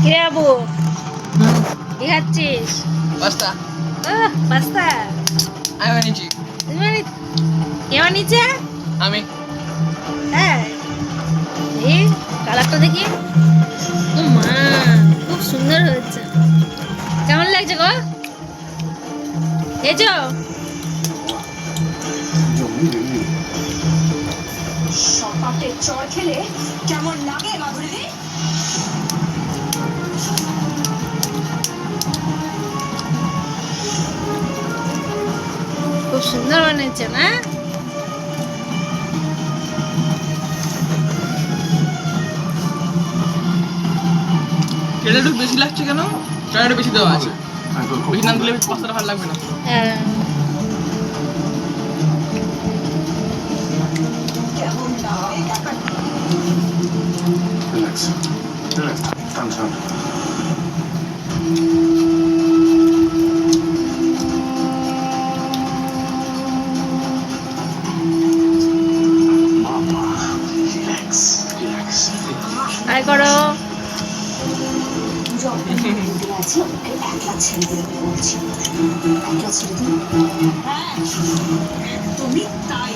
কে আবু কি খাচ্ছিস? Pasta. Pasta আমি বানিয়েছি। কে বানিয়েছে? আমি। হ্যাঁ, এই কালারটা দেখি। ও মা, খুব সুন্দর হয়েছে। কেমন লাগছে গো? খেয়েছো? সপাটের চড় খেলে কেমন লাগে মাধুরীদি? খুব সুন্দর বানিয়েছে না? তেলটা একটু বেশি লাগছে কেন? চাটা বেশি দেওয়া আছে। বেশি না দিলে পাস্তাটা ভালো লাগবে না। হ্যাঁ। কেমন লাগে ব্যাপারটা? Relax. Relax. Calm down. Mama, relax. Relax. আয় করো। যখন বলতে আছি ওকে একলা ছেড়ে দিতে বলছি, একলা ছেড়ে দিন। হ্যাঁ, একদমই তাই।